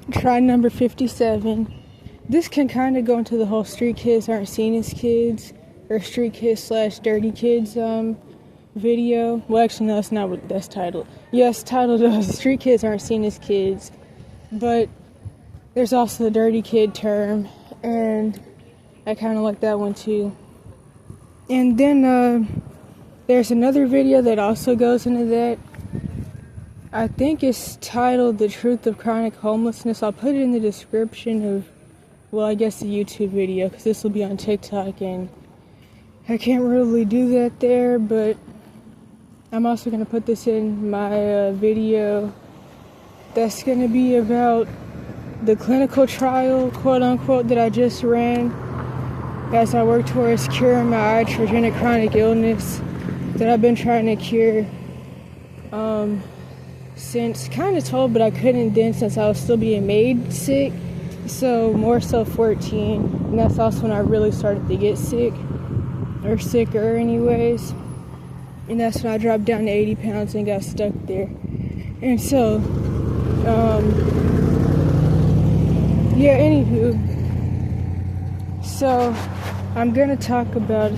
Try number 57. This can kind of go into the whole street kids aren't seen as kids, or street kids / dirty kids video. Well, actually, no, that's not what that's titled. Yes, titled Street Kids Aren't Seen as Kids. But there's also the dirty kid term, and I kind of like that one too. And then there's another video that also goes into that. I think it's titled The Truth of Chronic Homelessness. I'll put it in the description of, well, I guess the YouTube video, because this will be on TikTok, and I can't really do that there, but I'm also going to put this in my video that's going to be about the clinical trial, quote-unquote, that I just ran as I work towards curing my iatrogenic chronic illness that I've been trying to cure since kind of told, but I couldn't then since I was still being made sick. So more so 14, and that's also when I really started to get sick, or sicker anyways. And that's when I dropped down to 80 pounds and got stuck there. And so, yeah, anywho. So, I'm gonna talk about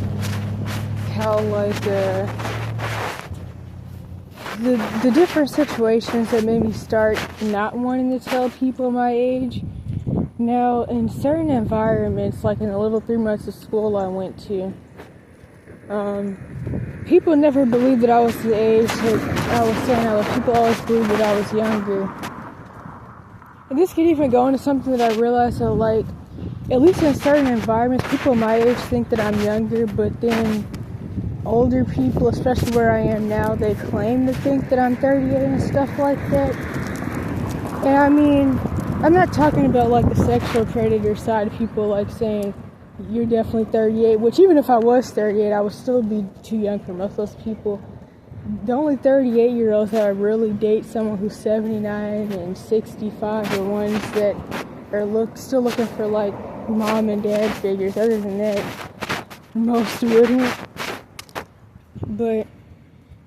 how, like, the different situations that made me start not wanting to tell people my age. Now, in certain environments, like in the little 3 months of school I went to, people never believed that I was the age that I was saying. People always believed that I was younger. And this could even go into something that I realized that, like, at least in certain environments, people my age think that I'm younger, but then older people, especially where I am now, they claim to think that I'm 38 and stuff like that. And I mean, I'm not talking about like the sexual predator side of people, like saying you're definitely 38, which even if I was 38, I would still be too young for most of those people. The only 38-year-olds that I really date someone who's 79 and 65 are ones that are still looking for like mom and dad figures. Other than that, most wouldn't. But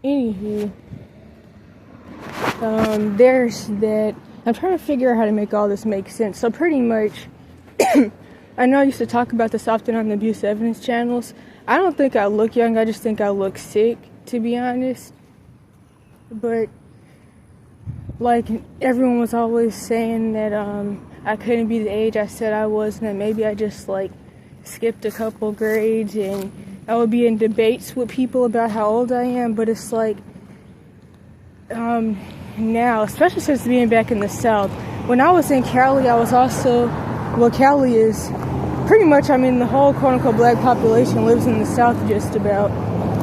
anywho, there's that. I'm trying to figure out how to make all this make sense. So pretty much, I know I used to talk about this often on the abuse evidence channels. I don't think I look young. I just think I look sick, to be honest. But like everyone was always saying that I couldn't be the age I said I was, and that maybe I just like skipped a couple grades, and I would be in debates with people about how old I am. But it's like now, especially since being back in the South, when I was in Cali, I was also, well, Cali is pretty much, I mean, the whole quote-unquote black population lives in the South just about,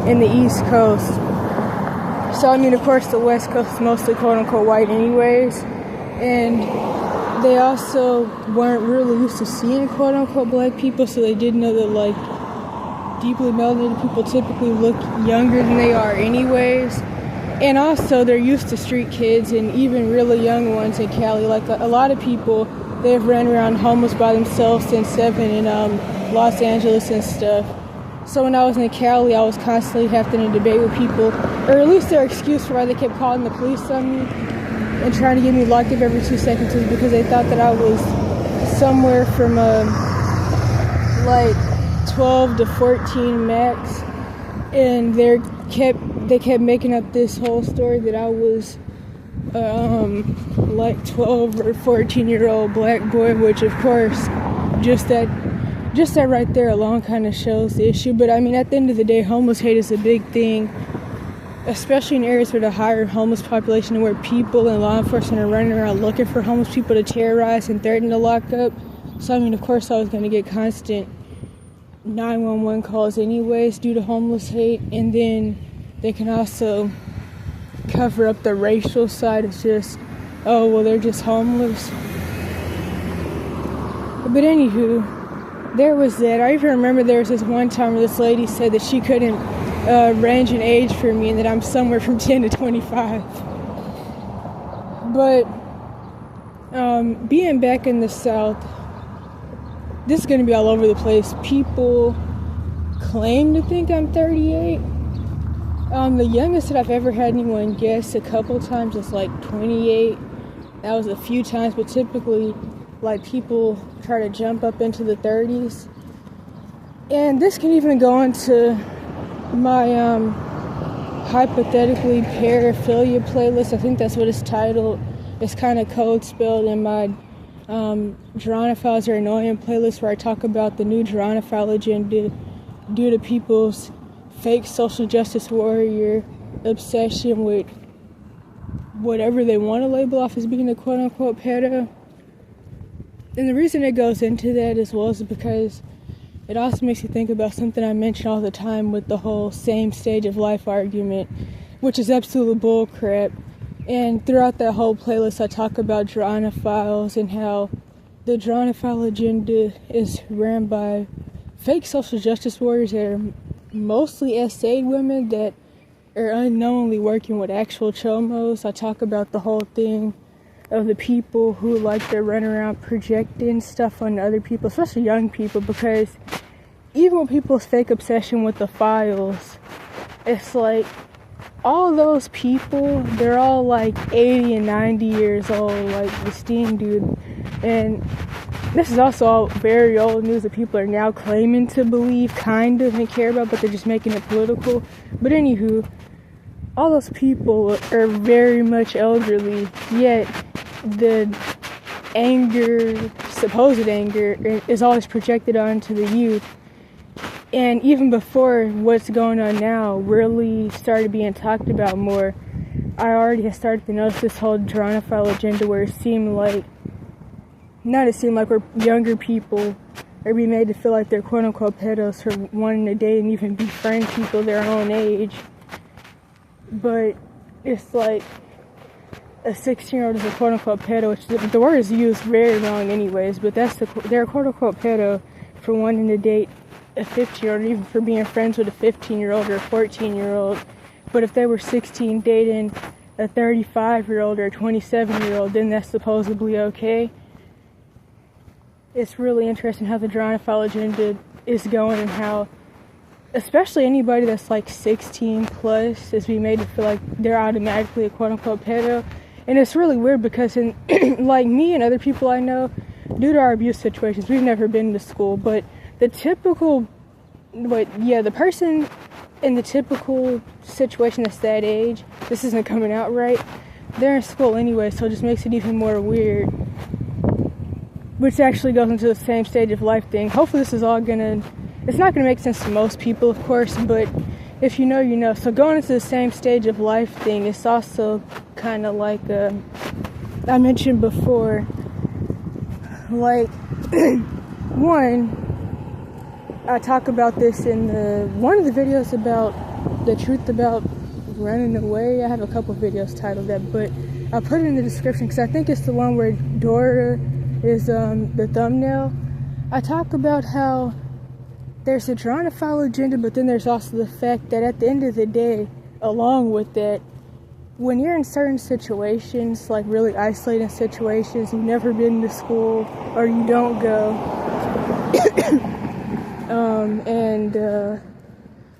in the East Coast. So, I mean, of course, the West Coast is mostly quote-unquote white anyways. And they also weren't really used to seeing quote-unquote black people, so they did know that, like, deeply melanated people typically look younger than they are anyways. And also, they're used to street kids and even really young ones in Cali. Like, a lot of people, they've run around homeless by themselves since 7 in Los Angeles and stuff. So when I was in Cali, I was constantly having to debate with people, or at least their excuse for why they kept calling the police on me and trying to get me locked up every 2 seconds was because they thought that I was somewhere from like 12 to 14 max. And they kept making up this whole story that I was like 12 or 14-year-old black boy, which of course just that right there alone kind of shows the issue. But I mean, at the end of the day, homeless hate is a big thing, especially in areas with a higher homeless population where people and law enforcement are running around looking for homeless people to terrorize and threaten to lock up. So I mean, of course I was going to get constant 911 calls anyways due to homeless hate. And then they can also cover up the racial side. It's just, oh, well, they're just homeless. But anywho, there was that. I even remember there was this one time where this lady said that she couldn't range an age for me and that I'm somewhere from 10 to 25. But being back in the South, this is going to be all over the place. People claim to think I'm 38. The youngest that I've ever had anyone guess a couple times is like 28. That was a few times, but typically, like, people try to jump up into the 30s. And this can even go into my hypothetically paraphilia playlist. I think that's what it's titled. It's kind of code spelled in my Gerontophiles are annoying playlist, where I talk about the new Gerontophile agenda due to people's fake social justice warrior obsession with whatever they want to label off as being a quote-unquote pedo. And the reason it goes into that as well is because it also makes you think about something I mention all the time with the whole same stage of life argument, which is absolute bullcrap. And throughout that whole playlist, I talk about Gerontophiles and how the Gerontophile agenda is ran by fake social justice warriors that are mostly essayed women that are unknowingly working with actual chomos. I talk about the whole thing of the people who like to run around projecting stuff on other people, especially young people, because even with people's fake obsession with the files, it's like all those people, they're all like 80 and 90 years old, like the Steam dude. And this is also all very old news that people are now claiming to believe, kind of, and care about, but they're just making it political. But anywho, all those people are very much elderly, yet the anger, supposed anger, is always projected onto the youth. And even before what's going on now really started being talked about more, I already had started to notice this whole Gerontophile agenda where it seemed like where younger people are being made to feel like they're quote-unquote pedos for wanting to date and even befriend people their own age. But it's like a 16-year-old is a quote-unquote pedo, which the word is used very wrong anyways, but they're a quote-unquote pedo for wanting to date a 15-year-old, or even for being friends with a 15-year-old or a 14-year-old. But if they were 16 dating a 35-year-old or a 27-year-old, then that's supposedly okay. It's really interesting how the Gerontophile agenda is going, and how especially anybody that's like 16 plus is being made to feel like they're automatically a quote-unquote pedo. And it's really weird because in like me and other people I know, due to our abuse situations, we've never been to school, but the person in the typical situation that's that age, this isn't coming out right, they're in school anyway, so it just makes it even more weird. Which actually goes into the same stage of life thing. Hopefully this is all it's not gonna make sense to most people, of course, but if you know, you know. So going into the same stage of life thing, it's also kind of like, I mentioned before, like, one, I talk about this in one of the videos about the truth about running away. I have a couple videos titled that, but I'll put it in the description because I think it's the one where Dora is the thumbnail. I talk about how there's a Gerontophile agenda, but then there's also the fact that at the end of the day, along with that, when you're in certain situations, like really isolating situations, you've never been to school or you don't go, and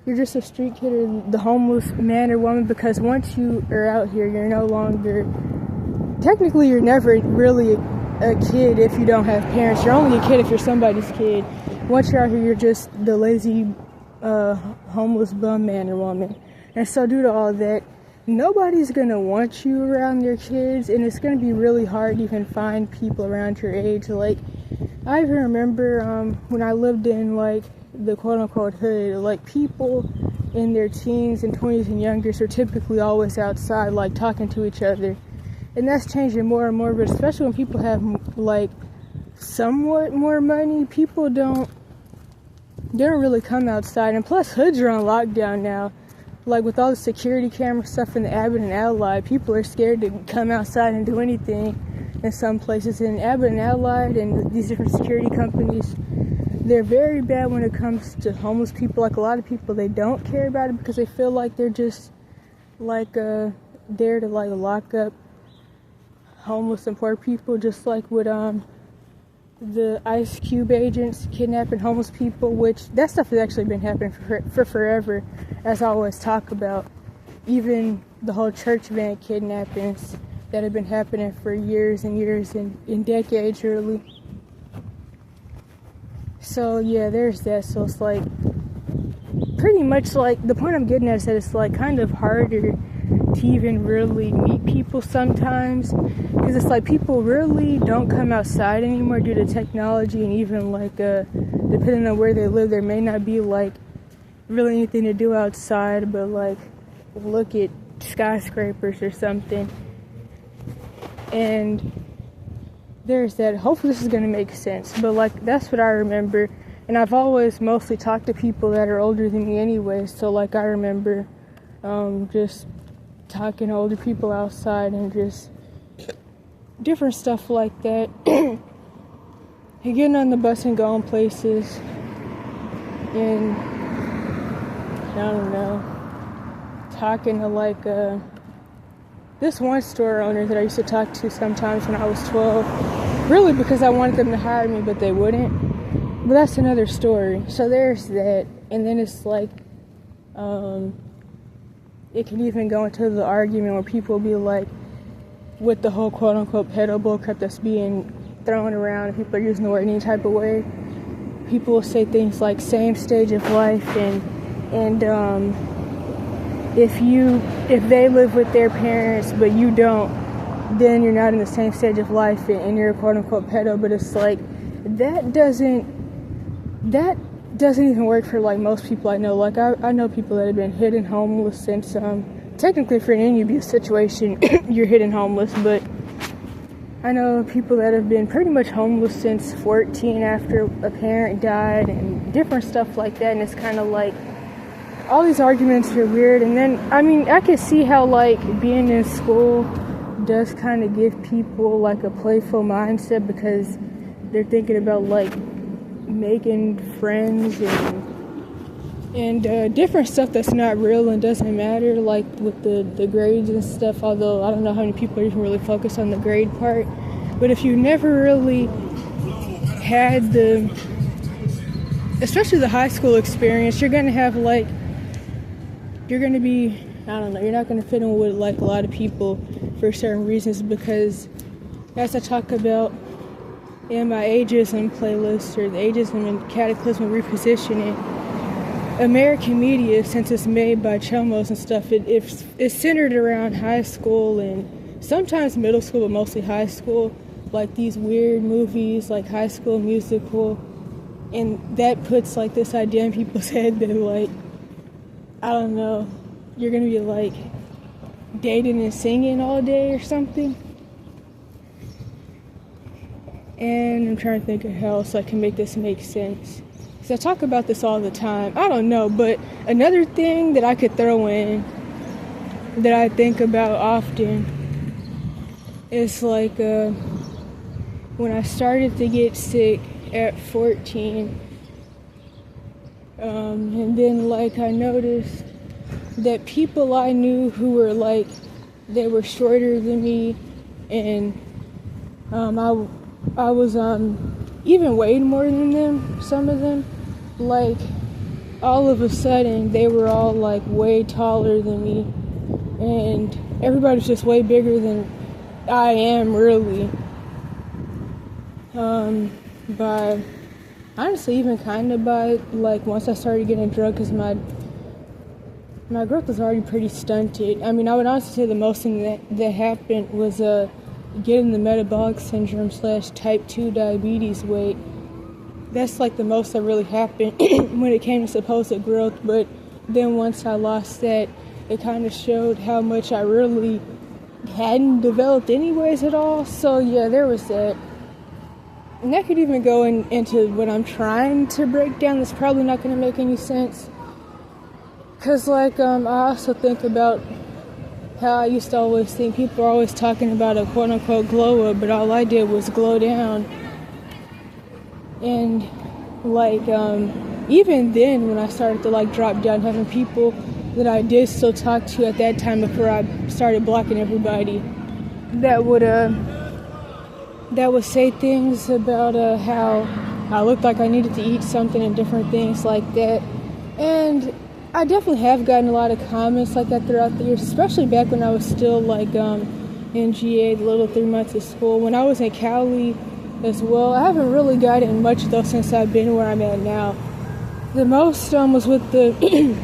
you're just a street kid or the homeless man or woman, because once you are out here, you're no longer, technically you're never really a kid if you don't have parents. You're only a kid if you're somebody's kid. Once you're out here, you're just the lazy homeless bum man or woman. And so due to all that, nobody's gonna want you around their kids, and it's gonna be really hard to even find people around your age. Like, I even remember when I lived in like the quote-unquote hood, like people in their teens and 20s and younger are typically always outside, like talking to each other. And that's changing more and more, but especially when people have like somewhat more money, people don't really come outside. And plus, hoods are on lockdown now. Like with all the security camera stuff in the Abbott and Allied, people are scared to come outside and do anything in some places. And Abbott and Allied and these different security companies, they're very bad when it comes to homeless people. Like a lot of people, they don't care about it because they feel like they're just like there to like lock up homeless and poor people, just like with the Ice Cube agents kidnapping homeless people, which that stuff has actually been happening for forever, as I always talk about. Even the whole church van kidnappings, that have been happening for years and years and decades, really. So yeah, there's that. So it's like pretty much like the point I'm getting at is that it's like kind of harder to even really meet people sometimes, because it's like people really don't come outside anymore due to technology, and even like depending on where they live, there may not be like really anything to do outside but like look at skyscrapers or something. And there's that. Hopefully this is going to make sense, but like that's what I remember. And I've always mostly talked to people that are older than me anyway, so like I remember just talking to older people outside and just different stuff like that. And getting on the bus and going places, and I don't know, talking to like this one store owner that I used to talk to sometimes when I was 12, really because I wanted them to hire me, but they wouldn't. But that's another story. So there's that. And then it's like it can even go into the argument where people be like, with the whole quote-unquote pedo bullcrap that's being thrown around, and people are using the word any type of way, people will say things like same stage of life, and if they live with their parents but you don't, then you're not in the same stage of life and you're a quote-unquote pedo. But it's like that doesn't even work for like most people I know. Like I know people that have been hidden homeless since technically for any abuse situation you're hidden homeless, but I know people that have been pretty much homeless since 14 after a parent died and different stuff like that. And it's kind of like all these arguments are weird. And then I mean I can see how like being in school does kind of give people like a playful mindset, because they're thinking about like making friends and different stuff that's not real and doesn't matter, like with the grades and stuff, although I don't know how many people even really focus on the grade part. But if you never really had especially the high school experience, you're going to have like, you're going to be, I don't know, you're not going to fit in with like a lot of people for certain reasons, because as I talk about in my ageism playlist, or the ageism and cataclysm repositioning, American media, since it's made by chomos and stuff, it's centered around high school and sometimes middle school, but mostly high school, like these weird movies like High School Musical, and that puts like this idea in people's head that like, I don't know, you're gonna be like dating and singing all day or something. And I'm trying to think of how else I can make this make sense, because I talk about this all the time. I don't know, but another thing that I could throw in that I think about often is like when I started to get sick at 14, and then like I noticed that people I knew who were like, they were shorter than me, and I was even weighed more than them, some of them. Like, all of a sudden, they were all, like, way taller than me. And everybody's just way bigger than I am, really. By, honestly, even kind of by, like, once I started getting drugged, because my growth was already pretty stunted. I mean, I would honestly say the most thing that happened was, getting the metabolic syndrome / type 2 diabetes weight. That's like the most that really happened when it came to supposed growth. But then once I lost that, it kind of showed how much I really hadn't developed anyways at all. So yeah, there was that. And that could even go into what I'm trying to break down. That's probably not going to make any sense, because like I also think about how I used to always think people are always talking about a quote-unquote glow up, but all I did was glow down. And like even then, when I started to like drop down, having people that I did still talk to at that time before I started blocking everybody, that would say things about how I looked like I needed to eat something and different things like that. And I definitely have gotten a lot of comments like that throughout the years, especially back when I was still like in GA, the little 3 months of school. When I was in Cali as well, I haven't really gotten much though since I've been where I'm at now. The most was with the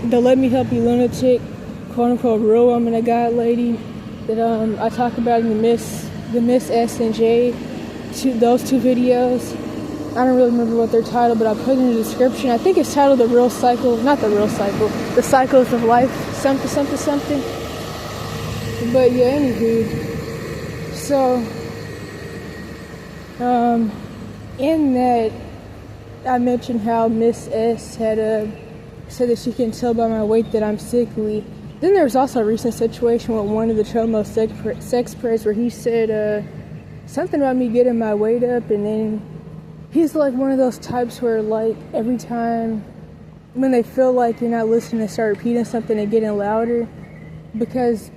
the Let Me Help You Lunatic, quote unquote real woman of God lady that I talk about in the Miss S and J, those 2 videos. I don't really remember what they're titled, but I put in the description. I think it's titled The Real Cycle, not The Real Cycle, The Cycles of Life, something. But yeah, anywho. So, in that, I mentioned how Miss S had said that she can tell by my weight that I'm sickly. Then there was also a recent situation with one of the chomos sex prayers where he said something about me getting my weight up, and then he's like one of those types where like every time when they feel like you're not listening, they start repeating something and getting louder, because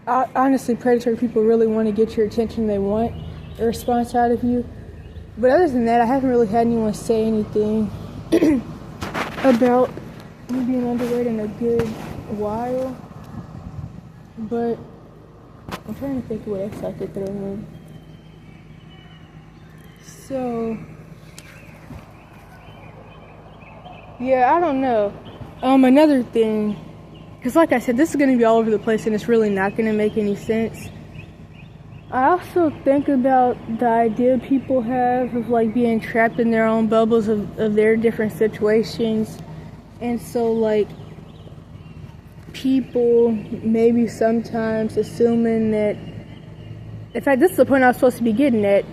honestly predatory people really want to get your attention. They want a response out of you. But other than that, I haven't really had anyone say anything about me being underweight in a good while. But I'm trying to think of what else I could throw in. So, yeah, I don't know. Another thing, because like I said, this is going to be all over the place and it's really not going to make any sense. I also think about the idea people have of like being trapped in their own bubbles of their different situations. And so like people maybe sometimes assuming that, in fact, this is the point I was supposed to be getting at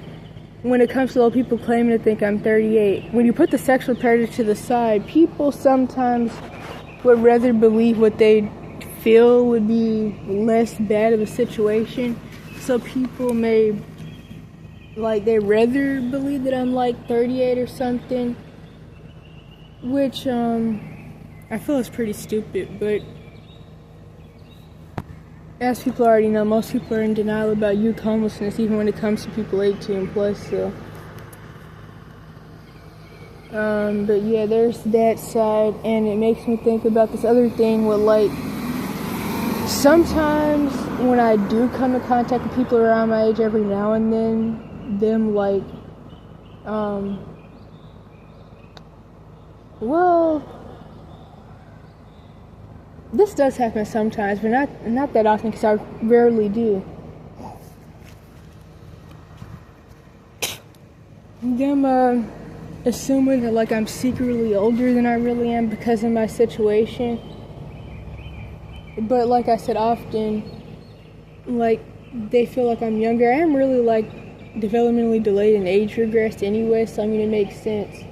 when it comes to those people claiming to think I'm 38. When you put the sexual predator to the side, people sometimes would rather believe what they feel would be less bad of a situation. So people may, like, they rather believe that I'm like 38 or something, which I feel is pretty stupid. But as people already know, most people are in denial about youth homelessness, even when it comes to people 18 plus. So, but yeah, there's that side, and it makes me think about this other thing with like, sometimes when I do come in contact with people around my age every now and then, them like, well, this does happen sometimes, but not that often, because I rarely do. Them assuming that like I'm secretly older than I really am because of my situation. But like I said, often, like, they feel like I'm younger. I am really, like, developmentally delayed and age regressed anyway, so I mean, it makes sense.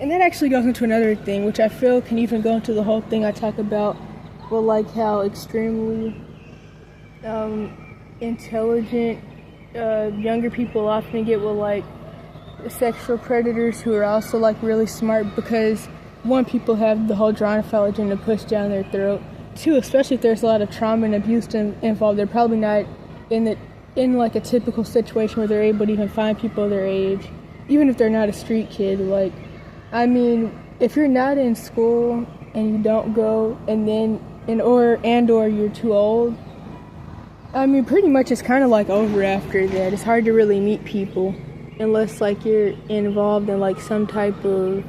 And that actually goes into another thing, which I feel can even go into the whole thing I talk about, well, like, how extremely intelligent younger people often get with, like, sexual predators who are also, like, really smart, because, one, people have the whole Gerontophile agenda pushed down their throat. 2, especially if there's a lot of trauma and abuse involved, they're probably not in like a typical situation where they're able to even find people their age, even if they're not a street kid. Like, I mean, if you're not in school and you don't go, or you're too old, I mean, pretty much it's kind of like over after that. It's hard to really meet people unless like you're involved in like some type of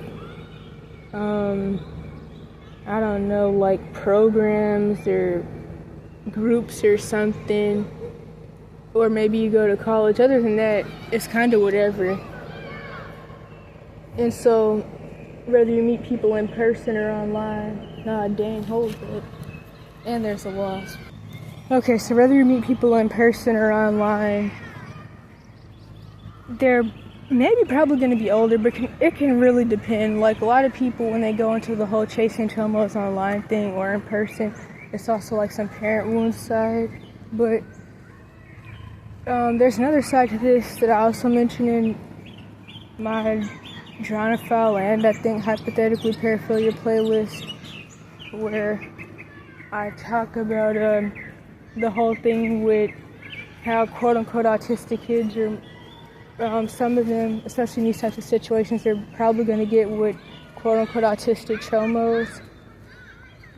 I don't know, like programs or groups or something, or maybe you go to college. Other than that, it's kind of whatever. And so, whether you meet people in person or online, dang, hold it. And there's a wasp. Okay, so whether you meet people in person or online, they're maybe probably going to be older, but it can really depend. Like, a lot of people, when they go into the whole chasing chomos online thing or in person, it's also like some parent wound side. But there's another side to this that I also mentioned in my Gerontophile and I think hypothetically paraphilia playlist, where I talk about the whole thing with how quote-unquote autistic kids are, some of them, especially in these types of situations, they're probably going to get with quote-unquote autistic chomos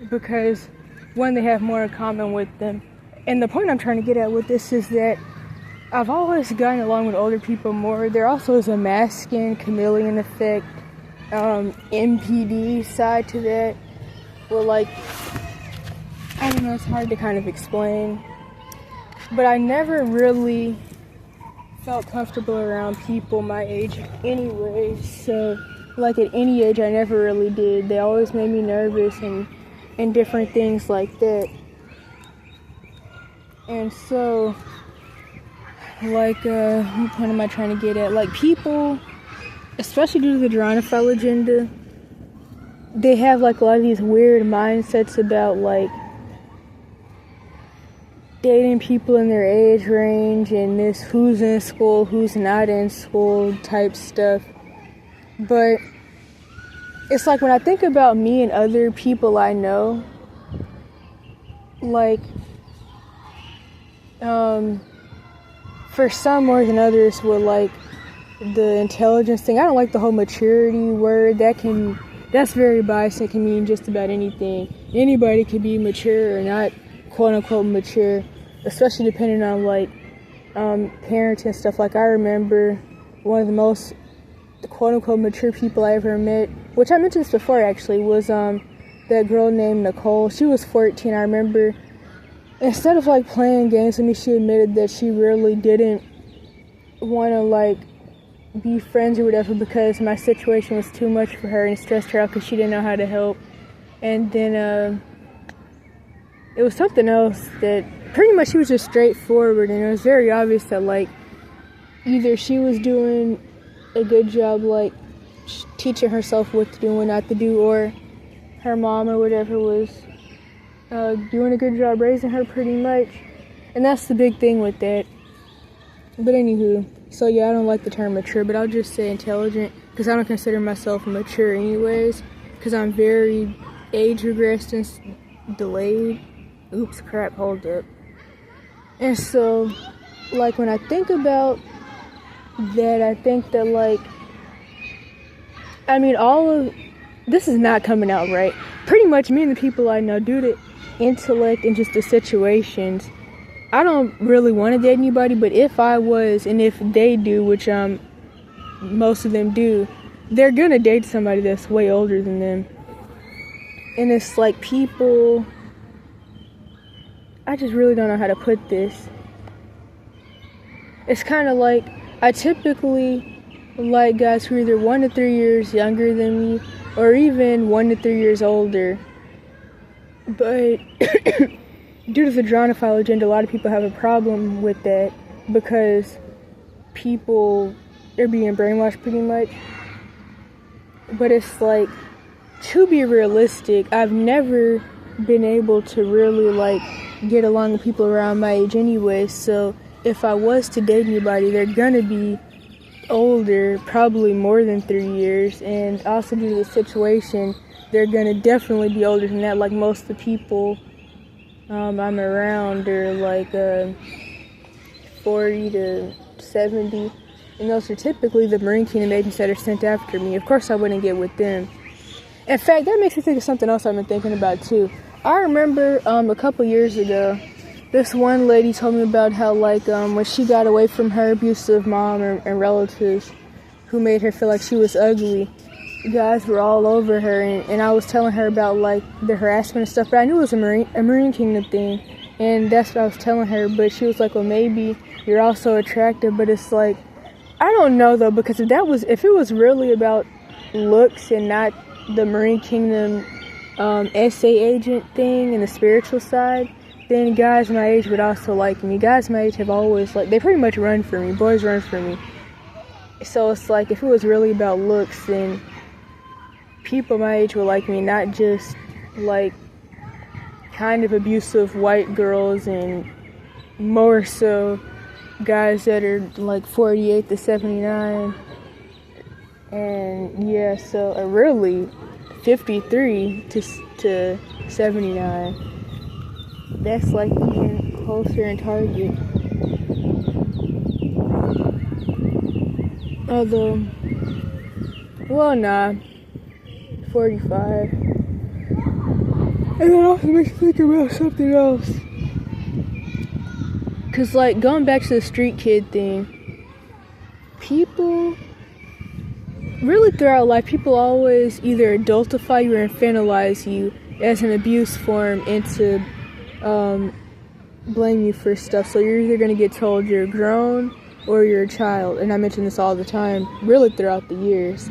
because, one, they have more in common with them, And the point I'm trying to get at with this is that I've always gotten along with older people more. There also is a masking, chameleon effect, MPD side to that. Well, like, I don't know, it's hard to kind of explain. But I never really felt comfortable around people my age anyway. So, like, at any age, I never really did. They always made me nervous and different things like that. And so, like, what point am I trying to get at? Like, people, especially due to the Gerontophile agenda, they have, like, a lot of these weird mindsets about, like, dating people in their age range and this who's in school, who's not in school type stuff. But it's like when I think about me and other people I know, like, for some more than others with, like, the intelligence thing, I don't like the whole maturity word. That's very biased. It can mean just about anything. Anybody can be mature or not, quote unquote mature, especially depending on, like, parenting and stuff. Like, I remember one of the most quote unquote mature people I ever met, which I mentioned this before actually, was that girl named Nicole. She was 14. I remember, instead of, like, playing games with me, she admitted that she really didn't want to, like, be friends or whatever because my situation was too much for her and stressed her out because she didn't know how to help. And then it was something else that pretty much she was just straightforward, and it was very obvious that, like, either she was doing a good job, like, teaching herself what to do and what not to do, or her mom or whatever was doing a good job raising her pretty much. And that's the big thing with that. But anywho, so yeah, I don't like the term mature, but I'll just say intelligent, because I don't consider myself mature anyways, because I'm very age regressed and delayed. Oops, crap, hold up. And so, like, when I think about that, I think that, like, I mean, all of this is not coming out right. Pretty much me and the people I know, due to intellect and just the situations, I don't really want to date anybody, but if I was, and if they do, which most of them do, they're gonna date somebody that's way older than them. And it's like, people, I just really don't know how to put this. It's kind of like, I typically like guys who are either 1 to 3 years younger than me, or even 1 to 3 years older. But due to the Gerontophile agenda, a lot of people have a problem with that because people, they're being brainwashed pretty much. But it's like, to be realistic, I've never been able to really, like, get along with people around my age anyway. So if I was to date anybody, they're gonna be older, probably more than 3 years, and also due to the situation, they're gonna definitely be older than that. Like, most of the people I'm around are like 40 to 70, and those are typically the Marine Kingdom agents that are sent after me. Of course I wouldn't get with them. In fact, that makes me think of something else I've been thinking about too. I remember a couple years ago, this one lady told me about how, like, when she got away from her abusive mom and relatives who made her feel like she was ugly, guys were all over her, and I was telling her about, like, the harassment and stuff, but I knew it was a Marine Kingdom thing, and that's what I was telling her. But she was like, well, maybe you're also attractive. But it's like, I don't know though, because if it was really about looks and not the Marine Kingdom SA agent thing and the spiritual side, then guys my age would also like me. Guys my age have always, like, they pretty much run for me. Boys run for me. So it's like, if it was really about looks, then people my age would like me, not just, like, kind of abusive white girls, and more so guys that are like 48 to 79. And yeah, so really 53 to 79. That's like even closer in target. Although, well, nah, 45. And that also makes me think about something else. Because, like, going back to the street kid thing, people, really throughout life, people always either adultify you or infantilize you as an abuse form and to blame you for stuff. So you're either going to get told you're grown or you're a child. And I mention this all the time, really throughout the years.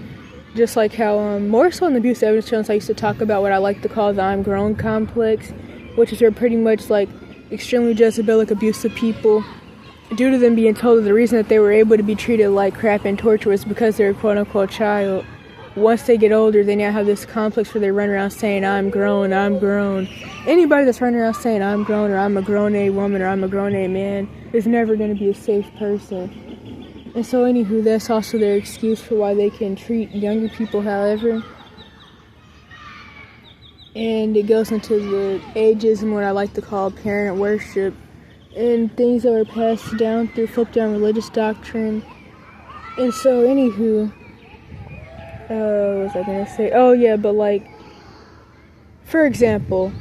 Just like how, more so in the abuse evidence challenge, I used to talk about what I like to call the I'm grown complex, which is where pretty much, like, extremely Jezebelic abusive people, due to them being told that the reason that they were able to be treated like crap and tortured was because they're a quote-unquote child. Once they get older, they now have this complex where they run around saying, I'm grown, I'm grown. Anybody that's running around saying, I'm grown, or I'm a grown-a woman, or I'm a grown-a man, is never going to be a safe person. And so, anywho, that's also their excuse for why they can treat younger people however. And it goes into the ageism, what I like to call parent worship, and things that were passed down through flipped down religious doctrine. And so, anywho, what was I gonna say? Oh yeah, but like, for example,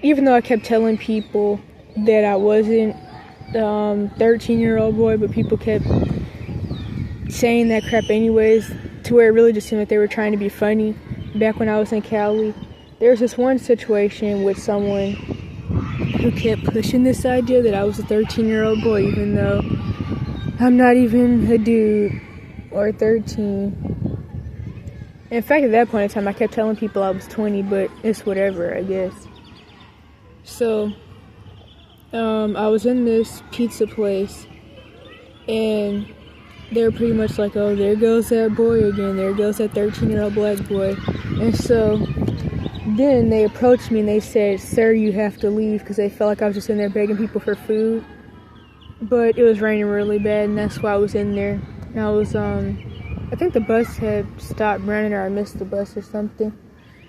even though I kept telling people that I wasn't 13-year-old boy, but people kept saying that crap anyways, to where it really just seemed like they were trying to be funny. Back when I was in Cali, there was this one situation with someone who kept pushing this idea that I was a 13-year-old boy, even though I'm not even a dude or 13. In fact, at that point in time, I kept telling people I was 20, but it's whatever, I guess. So, I was in this pizza place, and they were pretty much like, oh, there goes that boy again, there goes that 13-year-old black boy. And so then they approached me and they said, sir, you have to leave, because they felt like I was just in there begging people for food. But it was raining really bad, and that's why I was in there. And I was, I think the bus had stopped running, or I missed the bus or something.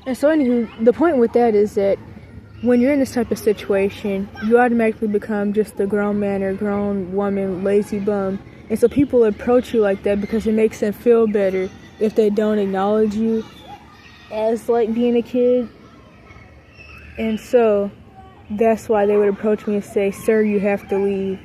And so anywho, the point with that is that when you're in this type of situation, you automatically become just a grown man or grown woman, lazy bum. And so people approach you like that because it makes them feel better if they don't acknowledge you as, like, being a kid. And so that's why they would approach me and say, sir, you have to leave,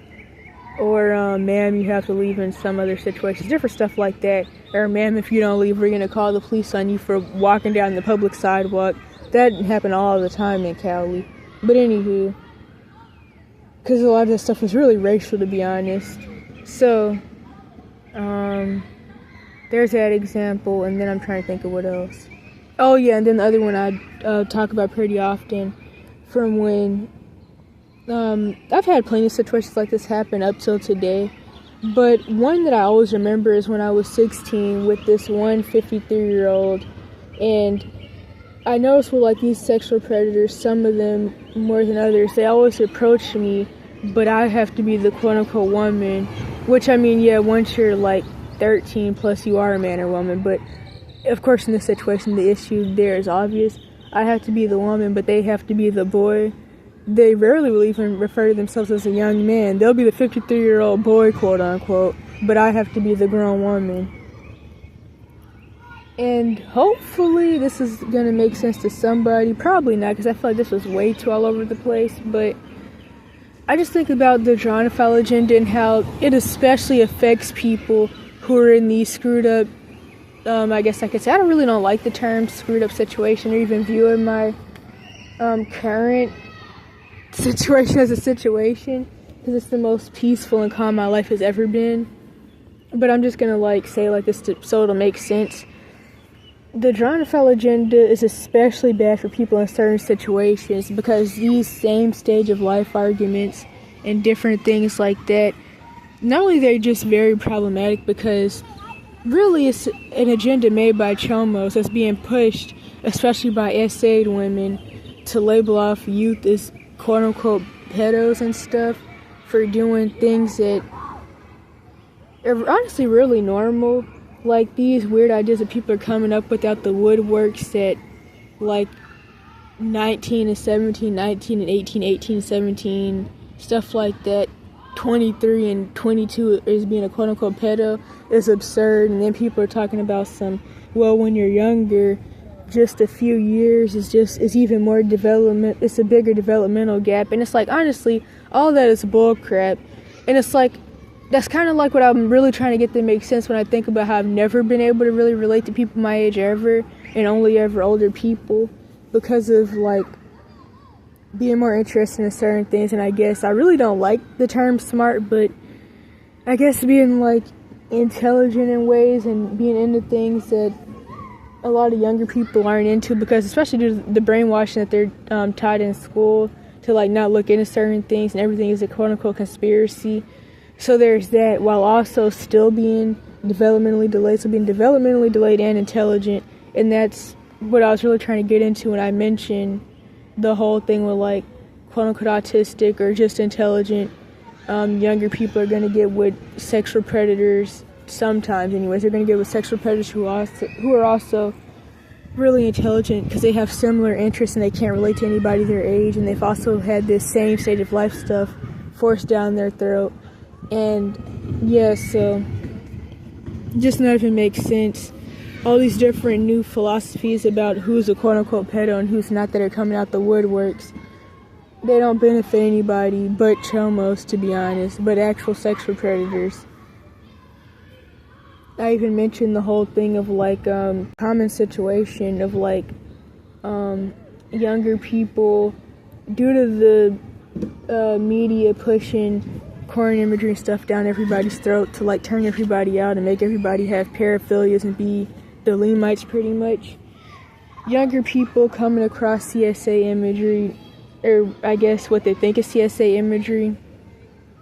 or ma'am, you have to leave, in some other situations, different stuff like that. Or ma'am, if you don't leave, we're gonna call the police on you for walking down the public sidewalk. That happened all the time in Cali. But anywho, because a lot of this stuff was really racial, to be honest. So there's that example, and then I'm trying to think of what else. Oh yeah, and then the other one I talk about pretty often, from when I've had plenty of situations like this happen up till today, but one that I always remember is when I was 16 with this one 53-year-old, and I noticed with, like, these sexual predators, some of them more than others, they always approach me, but I have to be the quote-unquote woman, which, I mean, yeah, once you're like 13 plus you are a man or woman, but of course in this situation the issue there is obvious. I have to be the woman, but they have to be the boy. They rarely will even refer to themselves as a young man. They'll be the 53-year-old boy, quote-unquote, but I have to be the grown woman. And hopefully this is going to make sense to somebody. Probably not, because I feel like this was way too all over the place, but I just think about the Gerontophile agenda and how it especially affects people who are in these screwed up, I guess I could say, I don't like the term screwed up situation, or even viewing my current situation as a situation, because it's the most peaceful and calm my life has ever been. But I'm just going to, like, say like this so it'll make sense. The Gerontophile agenda is especially bad for people in certain situations, because these same stage of life arguments and different things like that, not only they're just very problematic, because really it's an agenda made by chomos that's being pushed, especially by essayed women, to label off youth as quote-unquote pedos and stuff for doing things that are honestly really normal. Like, these weird ideas that people are coming up with out the woodworks at, like, 19 and 17, 19 and 18, 18 and 17, stuff like that. 23 and 22 is being a quote-unquote pedo is absurd. And then people are talking about some, well, when you're younger, just a few years is even more development. It's a bigger developmental gap. And it's like, honestly, all that is bull crap. And it's like, that's kind of like what I'm really trying to get to make sense when I think about how I've never been able to really relate to people my age ever, and only ever older people, because of like being more interested in certain things. And I guess I really don't like the term smart, but I guess being like intelligent in ways and being into things that a lot of younger people aren't into, because especially due to the brainwashing that they're taught in school to like not look into certain things, and everything is a quote-unquote conspiracy. So there's that, while also still being developmentally delayed, so being developmentally delayed and intelligent. And that's what I was really trying to get into when I mentioned the whole thing with like quote-unquote autistic or just intelligent younger people are going to get with sexual predators. Sometimes anyways, they're going to get with sexual predators who are also really intelligent, because they have similar interests and they can't relate to anybody their age, and they've also had this same state of life stuff forced down their throat. And yeah, so just not even makes sense. All these different new philosophies about who's a quote-unquote pedo and who's not that are coming out the woodworks, they don't benefit anybody but chomos, to be honest, but actual sexual predators. I even mentioned the whole thing of like common situation of like younger people, due to the media pushing porn imagery and stuff down everybody's throat to like turn everybody out and make everybody have paraphilias and be the Lemites pretty much. Younger people coming across CSA imagery, or I guess what they think is CSA imagery,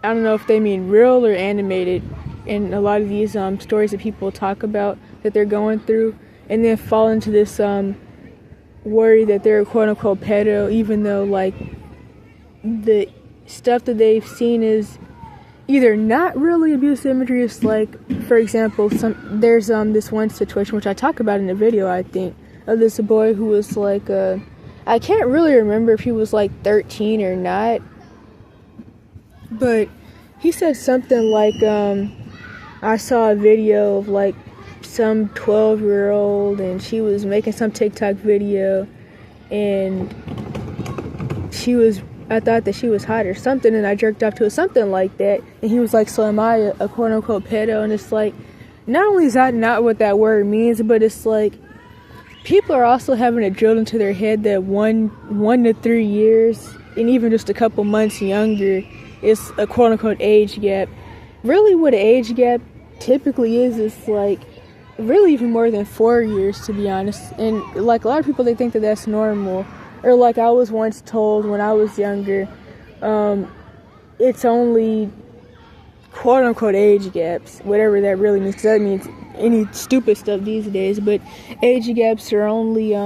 I don't know if they mean real or animated, and a lot of these stories that people talk about that they're going through, and then fall into this worry that they're a quote-unquote pedo, even though like the stuff that they've seen is either not really abusive imagery. It's like, for example, there's this one situation which I talk about in the video, I think, of this boy who was like I can't really remember if he was like 13 or not, but he said something like I saw a video of like some 12-year-old and she was making some TikTok video, and I thought that she was hot or something, and I jerked off to it, something like that. And he was like, so am I a quote-unquote pedo? And it's like, not only is that not what that word means, but it's like, people are also having it drilled into their head that 1 to 3 years, and even just a couple months younger, is a quote-unquote age gap. Really what an age gap typically is like, really even more than 4 years, to be honest. And like a lot of people, they think that that's normal. Or like I was once told when I was younger, it's only quote-unquote age gaps, whatever that really means, because that means any stupid stuff these days, but age gaps are only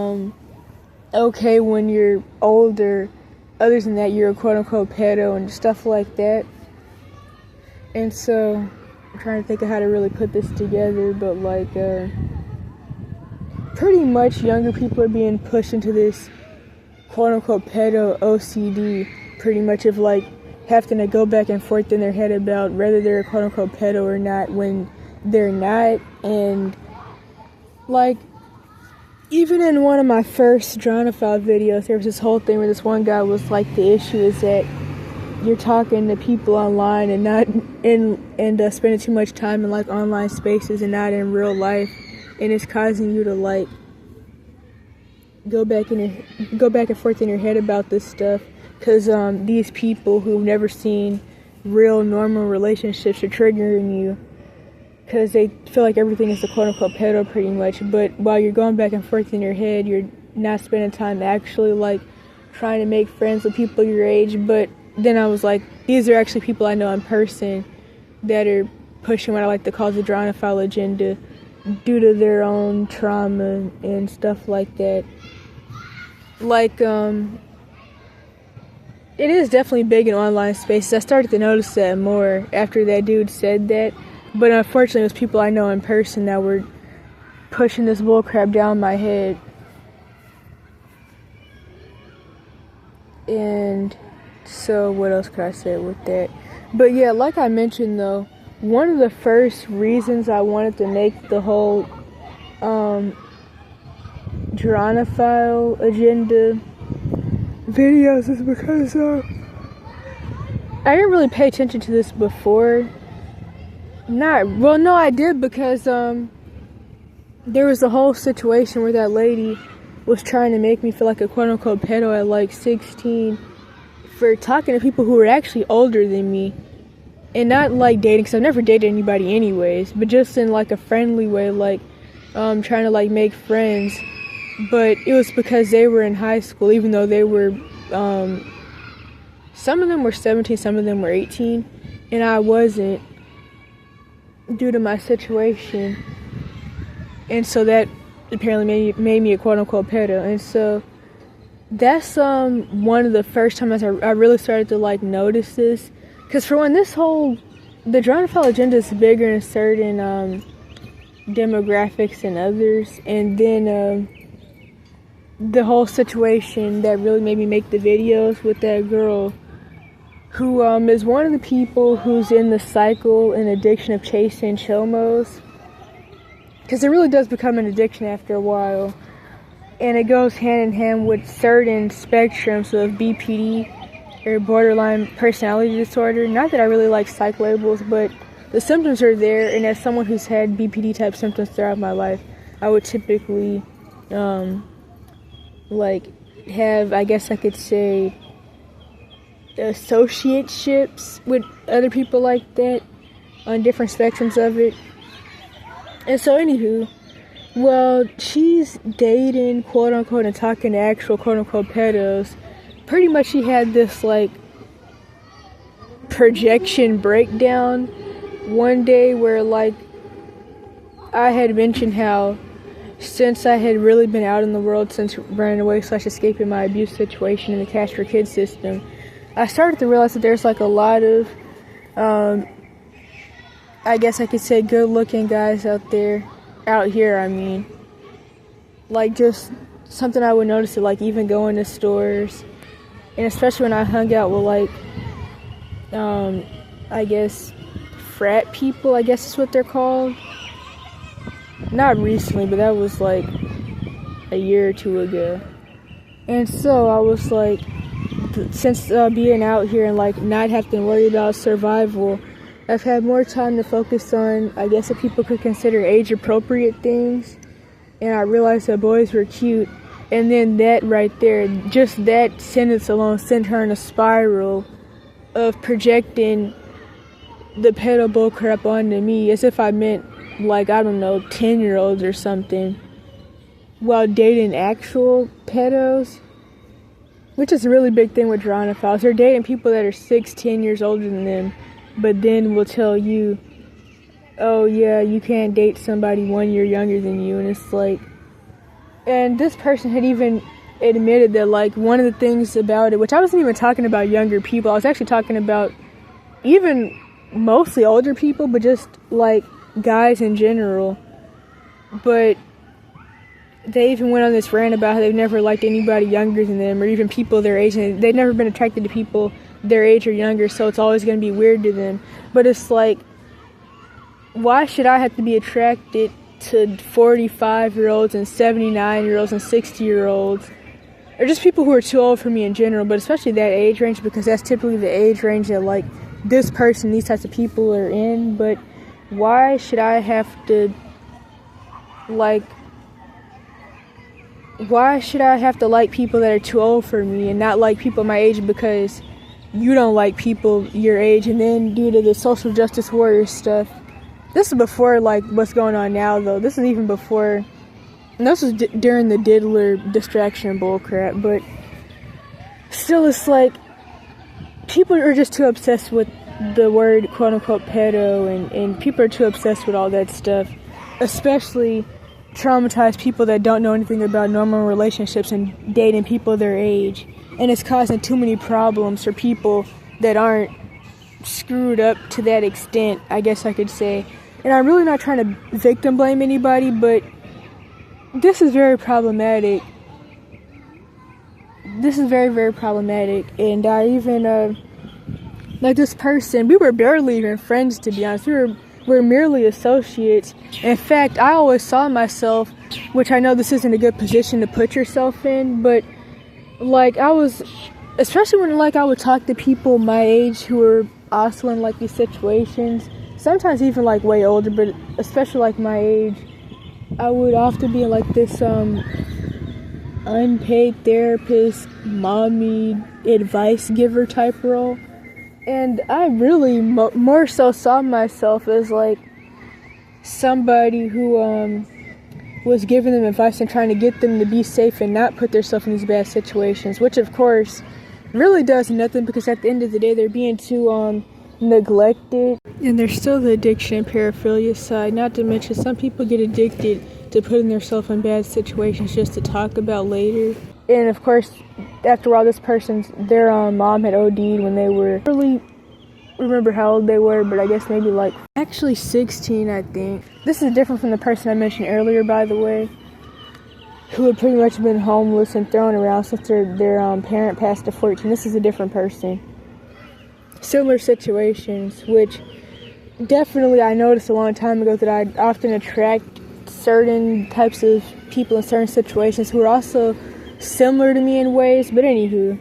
okay when you're older. Other than that, you're a quote-unquote pedo and stuff like that. And so I'm trying to think of how to really put this together, but like pretty much younger people are being pushed into this quote-unquote pedo OCD, pretty much, of like having to go back and forth in their head about whether they're a quote-unquote pedo or not when they're not. And like, even in one of my first Gerontophile videos, there was this whole thing where this one guy was like, the issue is that you're talking to people online and not spending too much time in like online spaces and not in real life, and it's causing you to like go back and forth in your head about this stuff, because these people who've never seen real normal relationships are triggering you, because they feel like everything is a quote-unquote pedo pretty much. But while you're going back and forth in your head, you're not spending time actually like trying to make friends with people your age. But then I was like, these are actually people I know in person that are pushing what I like to call the Gerontophile agenda due to their own trauma and stuff like that. Like, it is definitely big in online spaces. I started to notice that more after that dude said that. But unfortunately, it was people I know in person that were pushing this bullcrap down my head. And so, what else could I say with that? But yeah, like I mentioned though, one of the first reasons I wanted to make the whole Gerontophile agenda videos is because I didn't really pay attention to this before. No, I did, because there was a whole situation where that lady was trying to make me feel like a quote-unquote pedo at like 16 for talking to people who were actually older than me. And not like dating, because I've never dated anybody anyways, but just in like a friendly way, like trying to like make friends. But it was because they were in high school, even though they were, some of them were 17, some of them were 18, and I wasn't, due to my situation. And so that apparently made me a quote-unquote pedo. And so that's one of the first times I really started to like notice this. Because for one, the Gerontophile agenda is bigger in certain demographics than others. And then the whole situation that really made me make the videos with that girl who is one of the people who's in the cycle and addiction of chasing chomos. Because it really does become an addiction after a while. And it goes hand in hand with certain spectrums of BPD, or borderline personality disorder. Not that I really like psych labels, but the symptoms are there. And as someone who's had BPD type symptoms throughout my life, I would typically like have, I guess I could say, associateships with other people like that on different spectrums of it. And so anywho, well, she's dating quote unquote and talking to actual quote unquote pedos. Pretty much she had this like projection breakdown one day where like I had mentioned how since I had really been out in the world since running away / escaping my abuse situation in the Cash for Kids system, I started to realize that there's like a lot of I guess I could say good looking guys out here, I mean. Like just something I would notice, it, like even going to stores, and especially when I hung out with like I guess frat people, I guess is what they're called. Not recently, but that was like a year or two ago. And so I was like, since being out here and like not having to worry about survival, I've had more time to focus on, I guess, what people could consider age-appropriate things. And I realized that boys were cute. And then that right there, just that sentence alone sent her in a spiral of projecting the pedo bullcrap onto me as if I meant, like, I don't know, 10-year-olds or something, while dating actual pedos. Which is a really big thing with Gerontophiles. They're dating people that are 6-10 years older than them, but then will tell you, oh yeah, you can't date somebody 1 year younger than you. And it's like, and this person had even admitted that like one of the things about it, which I wasn't even talking about younger people, I was actually talking about even mostly older people, but just like guys in general. But they even went on this rant about how they've never liked anybody younger than them, or even people their age, and they've never been attracted to people their age or younger, so it's always going to be weird to them. But it's like, why should I have to be attracted to 45-year-olds and 79-year-olds and 60-year-olds, or just people who are too old for me in general, but especially that age range, because that's typically the age range that like this person, these types of people are in. But why should I have to like people that are too old for me and not like people my age because you don't like people your age? And then due to the social justice warrior stuff, this is before like what's going on now though. This is even before, and this was during the diddler distraction bullcrap. But still, it's like people are just too obsessed with the word quote unquote pedo, and people are too obsessed with all that stuff, especially traumatized people that don't know anything about normal relationships and dating people their age. And it's causing too many problems for people that aren't screwed up to that extent, I guess I could say. And I'm really not trying to victim blame anybody, but this is very problematic. This is very, very problematic. And I even, like this person, we were barely even friends, to be honest. We're merely associates. In fact, I always saw myself, which I know this isn't a good position to put yourself in, but like I was especially when like I would talk to people my age who were also in like these situations, sometimes even like way older, but especially like my age, I would often be in like this unpaid therapist, mommy, advice giver type role. And I really more so saw myself as like somebody who was giving them advice and trying to get them to be safe and not put themselves in these bad situations, which of course really does nothing, because at the end of the day they're being too neglected. And there's still the addiction and paraphilia side, not to mention some people get addicted to putting themselves in bad situations just to talk about later. And of course, after all, their mom had OD'd when they were, really remember how old they were, but I guess maybe like actually 16, I think. This is different from the person I mentioned earlier, by the way, who had pretty much been homeless and thrown around since their parent passed at 14. This is a different person. Similar situations, which definitely I noticed a long time ago that I often attract certain types of people in certain situations who are also similar to me in ways. But anyhow,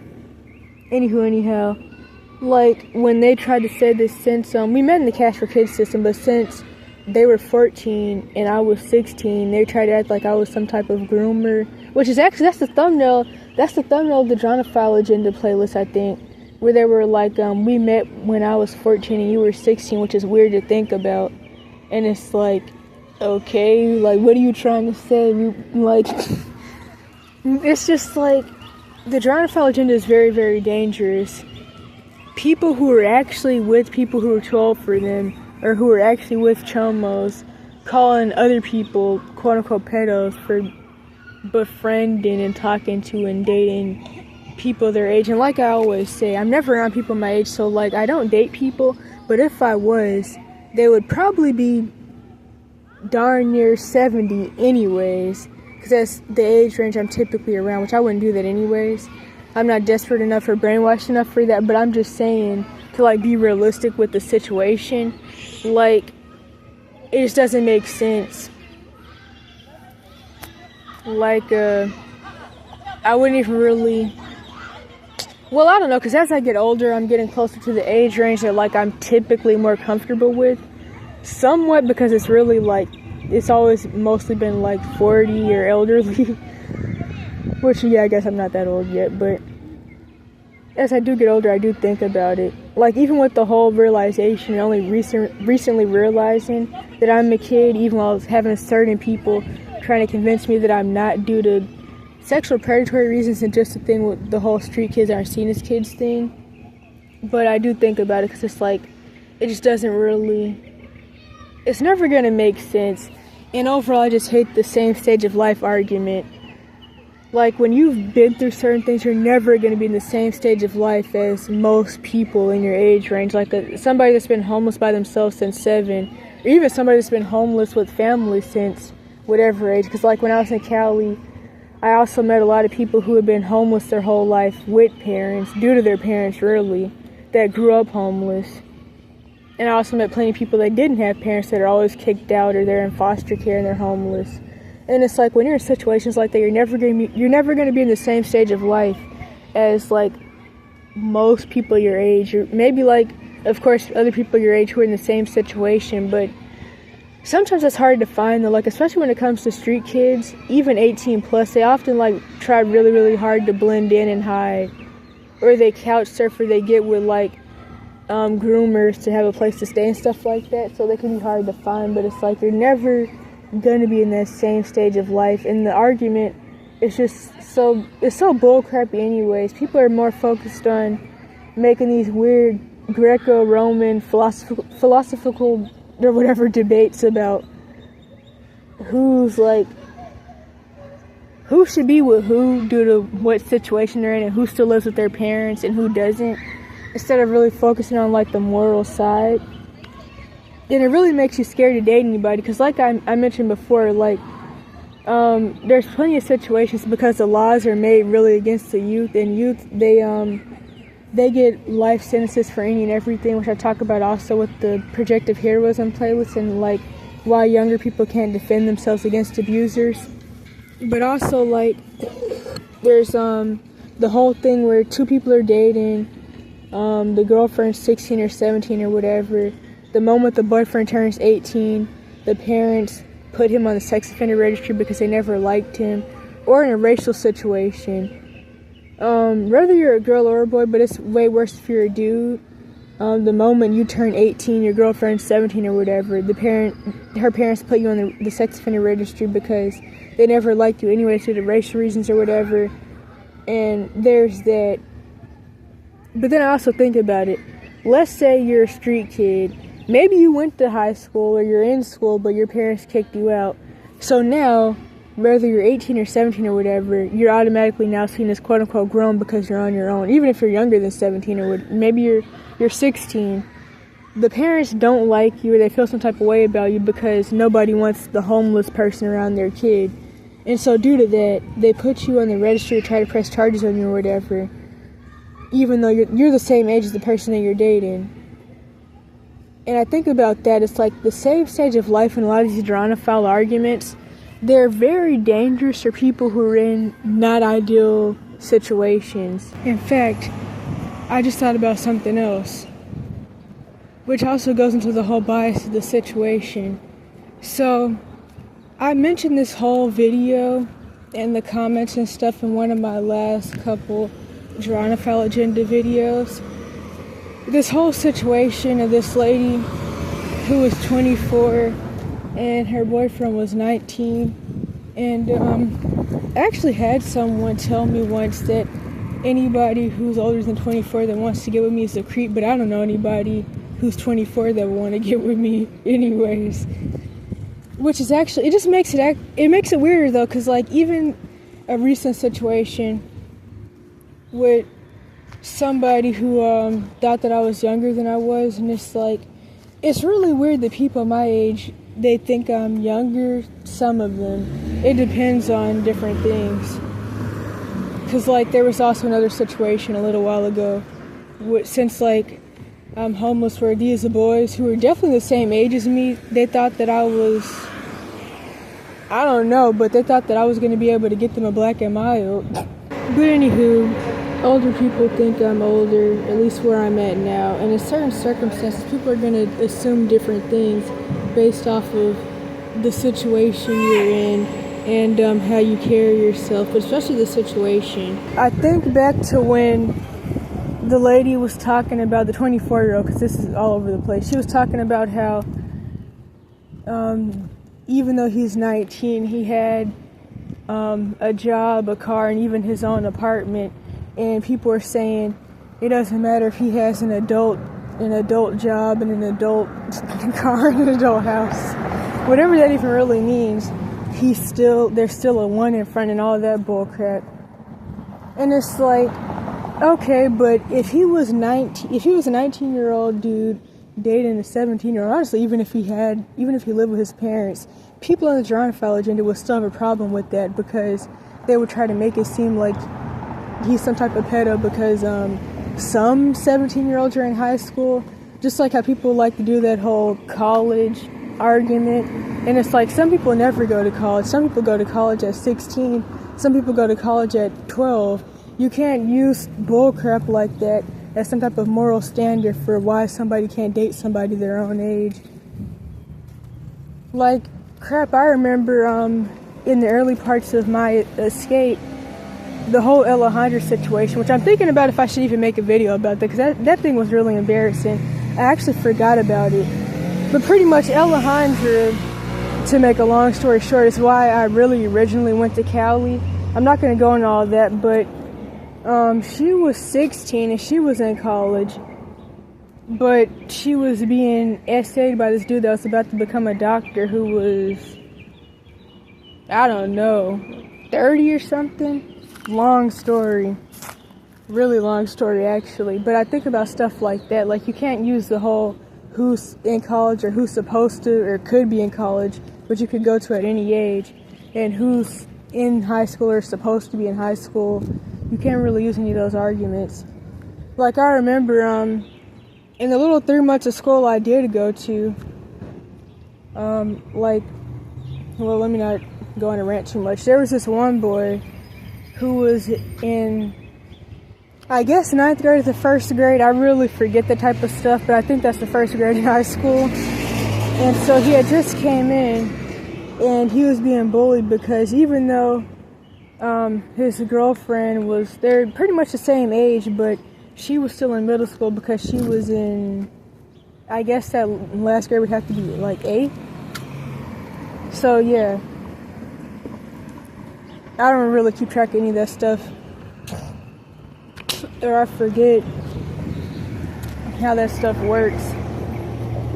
like when they tried to say this, since we met in the Cash for Kids system, but since they were 14 and I was 16, they tried to act like I was some type of groomer, which is actually, that's the thumbnail of the Gerontophile agenda playlist, I think, where they were like, we met when I was 14 and you were 16, which is weird to think about. And it's like, okay, like, what are you trying to say? Like, it's just like, the Gerontophile agenda is very, very dangerous. People who are actually with people who are too old for them, or who are actually with chomos, calling other people, quote-unquote, pedos for befriending and talking to and dating people their age. And like I always say, I'm never around people my age, so like I don't date people, but if I was, they would probably be darn near 70 anyways, because that's the age range I'm typically around, which I wouldn't do that anyways. I'm not desperate enough or brainwashed enough for that, but I'm just saying to like be realistic with the situation. Like, it just doesn't make sense. Like, I wouldn't even really, well, I don't know, because as I get older, I'm getting closer to the age range that like I'm typically more comfortable with, somewhat, because it's really like, it's always mostly been like 40 or elderly, which, yeah, I guess I'm not that old yet, but as I do get older, I do think about it. Like, even with the whole realization, only recently realizing that I'm a kid, even while I was having certain people trying to convince me that I'm not due to sexual predatory reasons and just the thing with the whole street kids aren't seen as kids thing. But I do think about it because it's like, it just doesn't really, it's never going to make sense. And overall, I just hate the same stage of life argument. Like, when you've been through certain things, you're never going to be in the same stage of life as most people in your age range. Like, somebody that's been homeless by themselves since 7, or even somebody that's been homeless with family since whatever age. Because, like, when I was in Cali, I also met a lot of people who had been homeless their whole life with parents, due to their parents, really, that grew up homeless. And I also met plenty of people that didn't have parents that are always kicked out, or they're in foster care and they're homeless. And it's like, when you're in situations like that, you're never going to be in the same stage of life as like most people your age, or maybe like, of course, other people your age who are in the same situation. But sometimes it's hard to find, though, like, especially when it comes to street kids, even 18 plus, they often like try really, really hard to blend in and hide, or they couch surf, or they get with like groomers to have a place to stay and stuff like that, so they can be hard to find. But it's like, you're never going to be in that same stage of life, and the argument is just so bullcrappy anyways. People are more focused on making these weird Greco-Roman philosophical or whatever debates about who should be with who due to what situation they're in, and who still lives with their parents and who doesn't, instead of really focusing on like the moral side. And it really makes you scared to date anybody, because like I mentioned before, like there's plenty of situations, because the laws are made really against the youth, and youth, they get life sentences for any and everything, which I talk about also with the projective heroism playlist, and like why younger people can't defend themselves against abusers. But also, like, there's the whole thing where two people are dating, the girlfriend's 16 or 17 or whatever. The moment the boyfriend turns 18, the parents put him on the sex offender registry because they never liked him, or in a racial situation. Whether you're a girl or a boy, but it's way worse if you're a dude. The moment you turn 18, your girlfriend's 17 or whatever, her parents put you on the sex offender registry because they never liked you anyway due to racial reasons or whatever. And there's that. But then I also think about it. Let's say you're a street kid. Maybe you went to high school or you're in school, but your parents kicked you out. So now, whether you're 18 or 17 or whatever, you're automatically now seen as quote-unquote grown because you're on your own. Even if you're younger than 17 or maybe you're 16. The parents don't like you or they feel some type of way about you because nobody wants the homeless person around their kid. And so due to that, they put you on the registry to try to press charges on you or whatever, even though you're the same age as the person that you're dating. And I think about that, it's like the same stage of life in a lot of these Gerontophile arguments. They're very dangerous for people who are in not ideal situations. In fact, I just thought about something else, which also goes into the whole bias of the situation. So, I mentioned this whole video and the comments and stuff in one of my last couple Gerontophile agenda videos. This whole situation of this lady who was 24 and her boyfriend was 19, and I actually had someone tell me once that anybody who's older than 24 that wants to get with me is a creep, but I don't know anybody who's 24 that would want to get with me anyways. Which is actually, it makes it weirder though, because like even a recent situation with somebody who thought that I was younger than I was, and it's like, it's really weird that people my age, they think I'm younger, some of them. It depends on different things. Because like there was also another situation a little while ago, since like I'm homeless, where these boys who were definitely the same age as me, they thought that I was, I don't know, but they thought that I was going to be able to get them a black and mild. But anywho, older people think I'm older, at least where I'm at now. And in certain circumstances, people are going to assume different things based off of the situation you're in and how you carry yourself, but especially the situation. I think back to when the lady was talking about the 24-year-old, because this is all over the place. She was talking about how even though he's 19, he had a job, a car, and even his own apartment. And people are saying it doesn't matter if he has an adult job and an adult car and an adult house. Whatever that even really means, there's still a one in front and all that bull crap. And it's like, okay, but if he was a 19-year-old dude dating a 17-year-old, honestly, even if he lived with his parents, people on the Gerontophile agenda would still have a problem with that, because they would try to make it seem like he's some type of pedo because some 17-year-olds are in high school, just like how people like to do that whole college argument. And it's like, some people never go to college. Some people go to college at 16. Some people go to college at 12. You can't use bullcrap like that as some type of moral standard for why somebody can't date somebody their own age. Like, crap, I remember in the early parts of my escape, the whole Alejandra situation, which I'm thinking about if I should even make a video about that, because that thing was really embarrassing. I actually forgot about it. But pretty much Alejandra, to make a long story short, is why I really originally went to Cali. I'm not going to go into all that, but she was 16 and she was in college, but she was being essayed by this dude that was about to become a doctor who was, I don't know, 30 or something. Long story. Really long story, actually. But I think about stuff like that. Like, you can't use the whole who's in college or who's supposed to or could be in college, but you could go to at any age, and who's in high school or supposed to be in high school. You can't really use any of those arguments. Like, I remember in the little 3 months of school I did go to, let me not go on a rant too much. There was this one boy who was in I guess 9th grade is the first grade. I really forget the type of stuff, but I think that's the first grade in high school. And so he had just came in, and he was being bullied because even though his girlfriend was, they're pretty much the same age, but she was still in middle school because she was in, I guess that last grade would have to be like 8th. So yeah, I don't really keep track of any of that stuff, or I forget how that stuff works.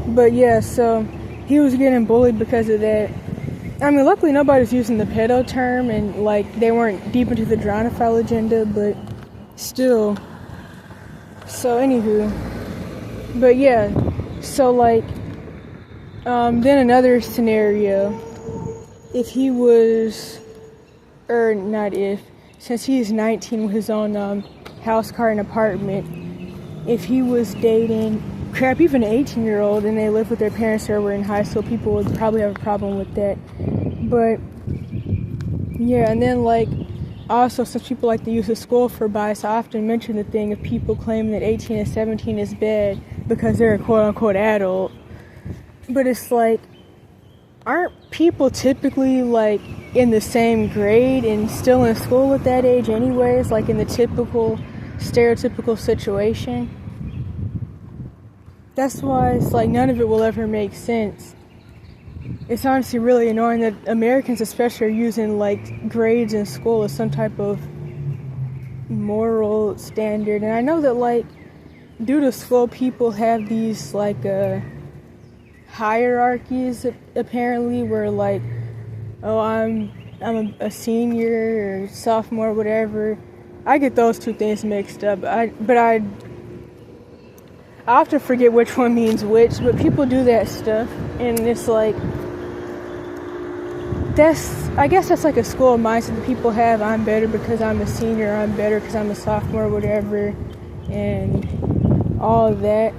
But yeah, so he was getting bullied because of that. I mean, luckily nobody's using the pedo term, and like they weren't deep into the Gerontophile agenda, but still. So anywho, but yeah, so like then another scenario, if he was, or not if, since he is 19 with his own house, car, and apartment, if he was dating, crap, even an 18-year-old and they lived with their parents or were in high school, people would probably have a problem with that. But yeah, and then like also, since people like to use the school for bias, I often mention the thing of people claiming that 18 and 17 is bad because they're a quote-unquote adult. But it's like, aren't people typically like in the same grade and still in school at that age anyways, like in the typical stereotypical situation? That's why it's like none of it will ever make sense. It's honestly really annoying that Americans especially are using like grades in school as some type of moral standard. And I know that like due to school, people have these like hierarchies apparently, where like, oh, I'm a senior or sophomore, whatever. I get those two things mixed up. But I often forget which one means which, but people do that stuff, and it's like, I guess that's like a school mindset that people have. I'm better because I'm a senior, I'm better because I'm a sophomore, whatever, and all of that.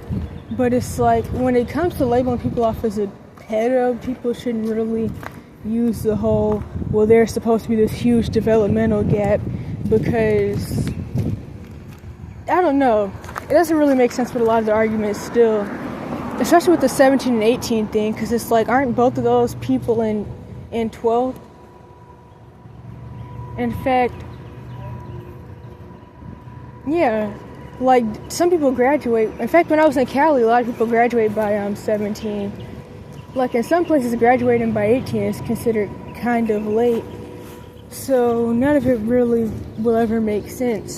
But it's like, when it comes to labeling people off as a pedo, people shouldn't really use the whole, well, there's supposed to be this huge developmental gap, because I don't know, it doesn't really make sense with a lot of the arguments still, especially with the 17 and 18 thing, because it's like, aren't both of those people in 12th? In fact, yeah, like some people graduate. In fact, when I was in Cali, a lot of people graduate by 17. Like in some places, graduating by 18 is considered kind of late. So none of it really will ever make sense.